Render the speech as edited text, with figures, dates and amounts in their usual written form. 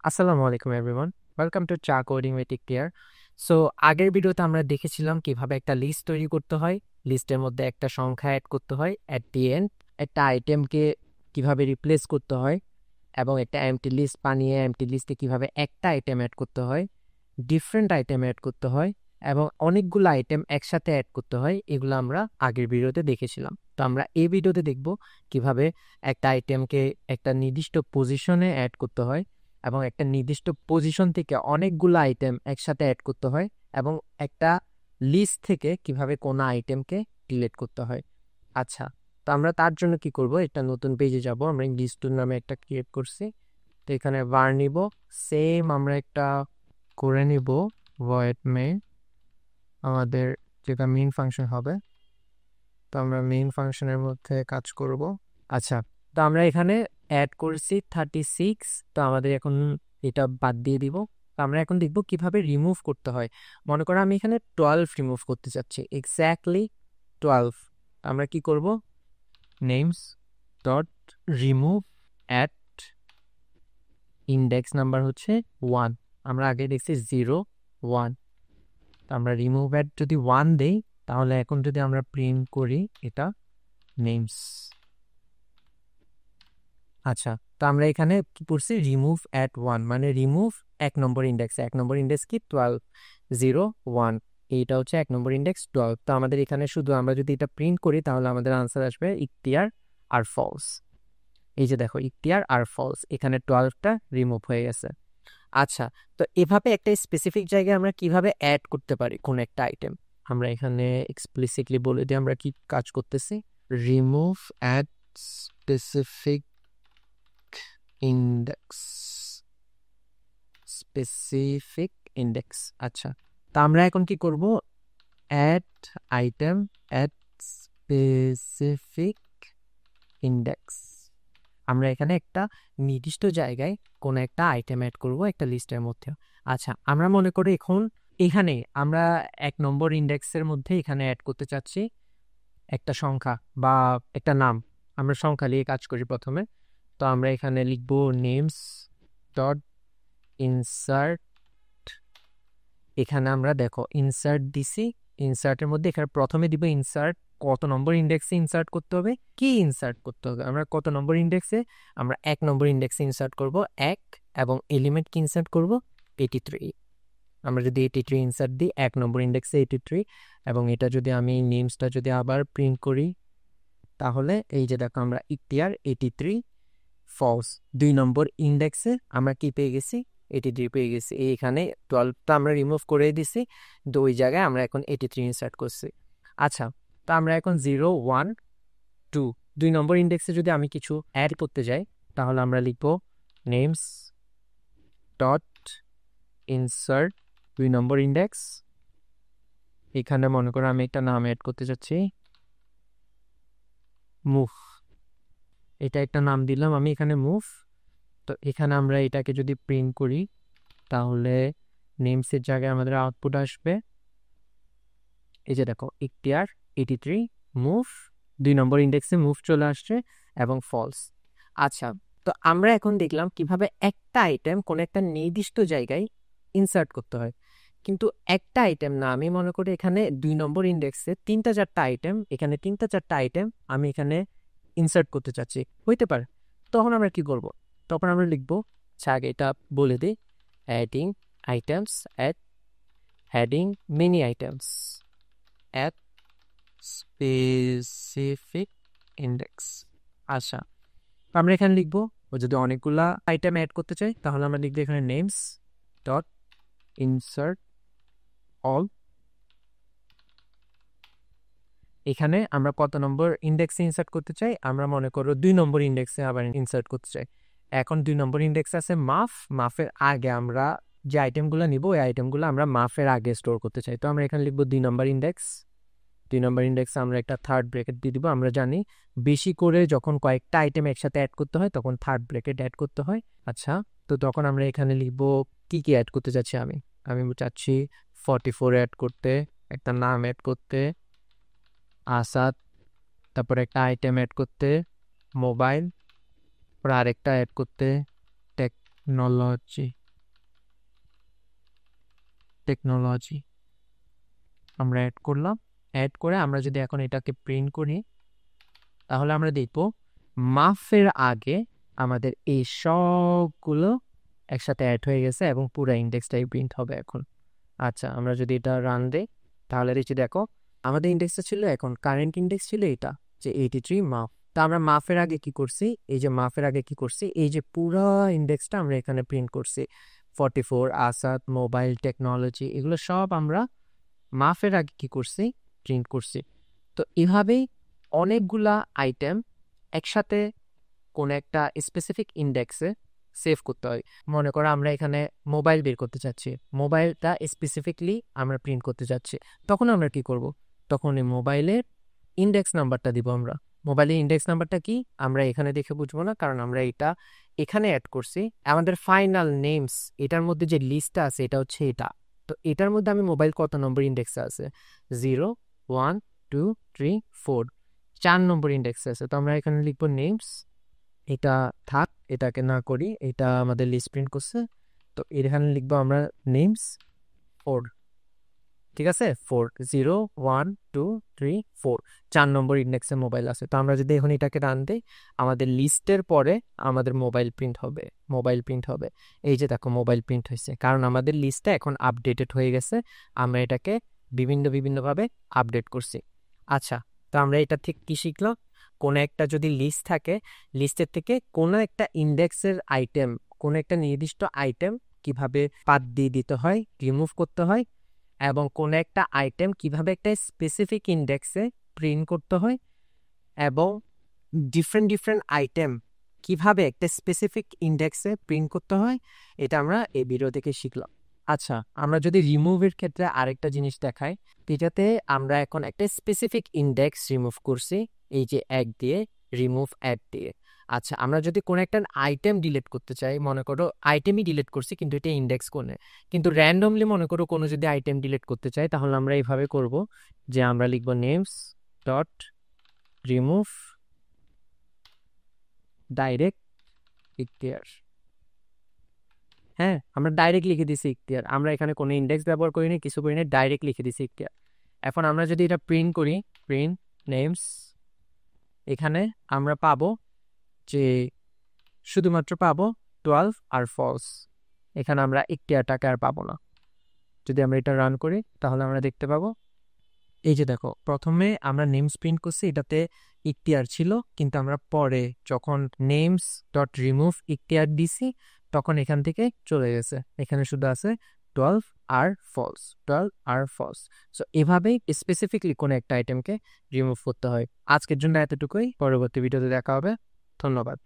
আসসালামু আলাইকুম everyone, welcome to চা কোডিং উইথ ইকতিয়ার। সো আগের ভিডিওতে আমরা দেখেছিলাম কিভাবে একটা লিস্ট তৈরি করতে হয়, লিস্টের মধ্যে একটা সংখ্যা অ্যাড করতে হয়, অ্যাট দি এন্ড একটা আইটেমকে কিভাবে রিপ্লেস করতে হয়, এবং একটা এমটি লিস্ট বানিয়ে এমটি লিস্টে কিভাবে একটা আইটেম অ্যাড করতে হয়, ডিফারেন্ট আইটেম অ্যাড করতে হয়, এবং অনেকগুলো আইটেম একসাথে অ্যাড করতে হয়। এগুলো আমরা আগের ভিডিওতে দেখেছিলাম। তো আমরা এই ভিডিওতে দেখব কিভাবে একটা আইটেমকে একটা নির্দিষ্ট পজিশনে অ্যাড করতে হয় এবং একটা নির্দিষ্ট পজিশন থেকে অনেকগুলো আইটেম একসাথে অ্যাড করতে হয়, এবং একটা লিস্ট থেকে কিভাবে কোনো আইটেমকে ডিলিট করতে হয়। আচ্ছা, তো আমরা তার জন্য কি করব, একটা নতুন পেজে যাব। আমরা লিস্ট নামে একটা ক্রিয়েট করছি। তো এখানে var নিব, সেম আমরা একটা করে নিব void main, আমাদের যেটা মেইন ফাংশন হবে। তো আমরা মেইন ফাংশনের মধ্যে কাজ করব। আচ্ছা, তো আমরা এখানে অ্যাড করেছি 36। তো আমাদের এখন এটা বাদ দিয়ে দিব। তো আমরা এখন দেখব কিভাবে রিমুভ করতে হয়। মনে করো আমি এখানে 12 রিমুভ করতে চাচ্ছি, এক্স্যাক্টলি 12। আমরা কি করব, names dot remove at index number হচ্ছে 1। আমরা আগে দেখছি 0 1। তো আমরা রিমুভ অ্যাট যদি 1 দেই, তাহলে এখন যদি আমরা প্রিন্ট করি এটা নেমস। আচ্ছা, তো আমরা এখানে কি করছি, রিমুভ অ্যাট 1 মানে রিমুভ 1 নম্বর ইন্ডেক্স। 1 নম্বর ইন্ডেক্স কি 12, 0 1, এইটা হচ্ছে 1 নম্বর ইন্ডেক্স 12। তো আমাদের এখানে শুধু আমরা যদি এটা প্রিন্ট করি তাহলে আমাদের আনসার আসবে ইখতিয়ার আর ফলস। এই যে দেখো, ইখতিয়ার আর ফলস, এখানে 12টা রিমুভ হয়ে গেছে। আচ্ছা, তো এভাবে একটা স্পেসিফিক জায়গায় আমরা কিভাবে অ্যাড করতে পারি কোন একটা আইটেম, আমরা এখানে এক্সপ্লিসিটলি বলে দিই আমরা কি কাজ করতেছি। Remove at specific index, specific index. আচ্ছা, তা আমরা এখন কি করব, add item at specific index. আমরা এখানে একটা নির্দিষ্ট জায়গায় কোন একটা আইটেম অ্যাড করব একটা লিস্টের মধ্যে। আচ্ছা, আমরা মনে করি এখন এখানে আমরা 1 নম্বর ইন্ডেক্সের মধ্যে এখানে অ্যাড করতে চাচ্ছি একটা সংখ্যা বা একটা নাম। আমরা সংখ্যা নিয়ে কাজ করি প্রথমে। তো আমরা এখানে লিখব নেমস ডট ইনসার্ট। এখানে আমরা দেখো ইনসার্ট দিছি, ইনসার্টের মধ্যে এখানে প্রথমে দিব ইনসার্ট, কত নম্বর ইন্ডেক্সে ইনসার্ট করতে হবে, কি ইনসার্ট করতে হবে। আমরা কত নম্বর ইন্ডেক্সে, আমরা 1 নম্বর ইন্ডেক্সে ইনসার্ট করব 1, এবং এলিমেন্ট কি ইনসার্ট করব 83। আমরা যদি 83 ইনসার্ট দিই 1 নম্বর ইন্ডেক্সে 83, এবং এটা যদি আমি নেমসটা যদি আবার প্রিন্ট করি তাহলে এই যে দেখো আমরা ইখতিয়ার 83 ফলস। 2 নম্বর ইন্ডেক্সে আমরা কি পেয়ে গেছি, 83 পেয়ে গেছি। এইখানে 12টা আমরা রিমুভ করে দিছি, কিন্তু ওই জায়গায় আমরা এখন 83 ইনসার্ট করছি। আচ্ছা, তো আমরা এখন 0 1 2, 2 নম্বর ইন্ডেক্সে যদি আমি কিছু অ্যাড করতে যাই তাহলে আমরা লিখব নেমস ডট ইনসার্ট 2 নম্বর ইন্ডেক্স। এখানে মনে করো আমি একটা নাম অ্যাড করতে চাচ্ছি, মুভ। এটা একটা নাম দিলাম আমি এখানে মুভ। তো এখানে আমরা এটাকে যদি প্রিন্ট করি তাহলে নেমসের জায়গায় আমাদের আউটপুট আসবে এই যে দেখো ইখতিয়ার 83 মুভ, 2 নম্বর ইন্ডেক্সে মুভ চলে আসছে এবং ফলস। আচ্ছা, তো আমরা এখন দেখলাম কিভাবে একটা আইটেম কোন একটা নির্দিষ্ট জায়গায় ইনসার্ট করতে হয়। কিন্তু একটা আইটেম না, আমি মনে করি এখানে 2 নম্বর ইন্ডেক্সে 3টা 4টা আইটেম, এখানে 3টা 4টা আইটেম আমি এখানে ইনসার্ট করতে চাচ্ছি, হইতে পারে। তখন আমরা কি করব, তখন আমরা লিখবো, আচ্ছা আগে এটা বলে দিই, adding items at heading many items at specific index. আচ্ছা, আমরা এখানে লিখবো, ও যদি অনেকগুলা আইটেম অ্যাড করতে চাই তাহলে আমরা লিখবো এখানে নেমস ডট ইনসার্ট অল। এখানে আমরা কত নম্বর ইন্ডেক্সে ইনসার্ট করতে চাই, আমরা মনে করো 2 নম্বর ইন্ডেক্সে আবার ইনসার্ট করতে চাই। এখন 2 নম্বর ইন্ডেক্স আছে মাফ, মাফের আগে আমরা যে আইটেমগুলো নিব ওই আইটেমগুলো আমরা মাফের আগে স্টোর করতে চাই। তো আমরা এখানে লিখবো 2 নম্বর ইন্ডেক্স। 2 নম্বর ইন্ডেক্সে আমরা একটা থার্ড ব্র্যাকেট দিয়ে দিব। আমরা জানি বেশি করে যখন কয়েকটা আইটেম একসাথে অ্যাড করতে হয় তখন থার্ড ব্র্যাকেট অ্যাড করতে হয়। আচ্ছা, তো তখন আমরা এখানে লিখবো কি কি অ্যাড করতে চাচ্ছি। আমি আমি চাচ্ছি 44 অ্যাড করতে, একটা নাম অ্যাড করতে আসাদ, তারপরে একটা আইটেম অ্যাড করতে মোবাইল, তারপর আরেকটা অ্যাড করতে টেকনোলজি আমরা অ্যাড করলাম। অ্যাড করে আমরা যদি এখন এটাকে প্রিন্ট করি তাহলে আমরা দেখব মাফের আগে আমাদের এই সবগুলো একসাথে অ্যাড হয়ে গেছে এবং পুরো ইন্ডেক্সটাই প্রিন্ট হবে এখন। আচ্ছা, আমরা যদি এটা রান দেই তাহলে দেখছি, দেখো আমাদের ইন্ডেক্সটা ছিল, এখন কারেন্ট ইন্ডেক্স ছিল এটা যে 83 মাফ। তা আমরা মাফের আগে কি করছি, এই যে মাফের আগে কি করছি, এই যে পুরো ইন্ডেক্সটা আমরা এখানে প্রিন্ট করছি। 44 আসাদ, মোবাইল, টেকনোলজি, এগুলো সব আমরা মাফের আগে কি করছি, প্রিন্ট করছি। তো এভাবেই অনেকগুলা আইটেম একসাথে কোন একটা স্পেসিফিক ইন্ডেক্সে সেভ করতে হয়। মনে করো আমরা এখানে মোবাইল বের করতে চাচ্ছি, মোবাইলটা স্পেসিফিকলি আমরা প্রিন্ট করতে চাচ্ছি, তখন আমরা কি করব, তখন এই মোবাইলের ইন্ডেক্স নাম্বারটা দিব আমরা। মোবাইলের ইন্ডেক্স নাম্বারটা কি আমরা এখানে দেখে বুঝবো না, কারণ আমরা এটা এখানে অ্যাড করছি। আমাদের ফাইনাল নেমস এটার মধ্যে যে লিস্টটা আছে এটা হচ্ছে এটা। তো এটার মধ্যে আমি মোবাইল কত নম্বর ইন্ডেক্সে আছে, 0 1 2 3 4, 4 নম্বর ইন্ডেক্সে আছে। তো আমরা এখানে লিখবো নেমস, এটা থাক, এটাকে না করি, এটা আমাদের লিস্ট প্রিন্ট করছে। তো এখানে লিখবো আমরা নেমস 4, ঠিক আছে, 4 0 1 2 3 4, 4 নম্বর ইন্ডেক্সে মোবাইল আছে। তো আমরা যদি এখন এটাকে রান দিই আমাদের লিস্টের পরে আমাদের মোবাইল প্রিন্ট হবে, মোবাইল প্রিন্ট হবে। এই যে দেখো মোবাইল প্রিন্ট হয়েছে, কারণ আমাদের লিস্টটা এখন আপডেটেড হয়ে গেছে, আমরা এটাকে বিভিন্নভাবে আপডেট করছি। আচ্ছা, তো আমরা এটা থেকে কি শিখলো, কোনো একটা যদি লিস্ট থাকে, লিস্টের থেকে কোনো একটা ইন্ডেক্সের আইটেম, কোনো একটা নির্দিষ্ট আইটেম কিভাবে বাদ দিয়ে দিতে হয়, রিমুভ করতে হয়, এবং কোনো একটা আইটেম কিভাবে একটা স্পেসিফিক ইন্ডেক্সে প্রিন্ট করতে হয়, এবং ডিফারেন্ট আইটেম কিভাবে একটা স্পেসিফিক ইন্ডেক্সে প্রিন্ট করতে হয়, এটা আমরা এই ভিডিও থেকে শিখলাম। আচ্ছা, আমরা যদি রিমুভের ক্ষেত্রে আরেকটা জিনিস দেখাই, এটাতে আমরা এখন একটা স্পেসিফিক ইন্ডেক্স রিমুভ করছি, এই যে এক দিয়ে রিমুভ অ্যাড দিয়ে। আচ্ছা, আমরা যদি কোনো একটা আইটেম ডিলিট করতে চাই, মনে করো আইটেমই ডিলিট করছি কিন্তু এটা ইন্ডেক্স কোণে, কিন্তু র্যান্ডমলি মনে করো কোনো যদি আইটেম ডিলিট করতে চাই, তাহলে আমরা এইভাবে করব যে আমরা লিখব names dot remove direct Ikhtiyar. হ্যাঁ, আমরা ডাইরেক্ট লিখে দিছি ইখতিয়ার, আমরা এখানে কোনো ইন্ডেক্স ব্যবহার করিনি, কিছু করিনি, ডাইরেক্ট লিখে দিছি ইখতিয়ার। এখন আমরা যদি এটা প্রিন্ট করি, প্রিন্ট নেমস, এখানে আমরা পাবো যে শুধুমাত্র পাবো 12 আর ফলস, এখানে আমরা ইখতিয়ারটাকে আর পাবো না। যদি আমরা এটা রান করি তাহলে আমরা দেখতে পাবো, এই যে দেখো প্রথমে আমরা নেমস প্রিন্ট করছি, এটাতে ইখতিয়ার ছিল, কিন্তু আমরা পরে যখন নেমস ডট রিমুভ ইখতিয়ার দিছি তখন এখান থেকে চলে গেছে, এখানে শুধু আছে 12 আর ফলস, 12 আর ফলস। সো এভাবেই স্পেসিফিকলি কোনো একটা আইটেমকে রিমুভ করতে হয়। আজকের জন্য এতটুকুই, পরবর্তী ভিডিওতে দেখা হবে, ধন্যবাদ।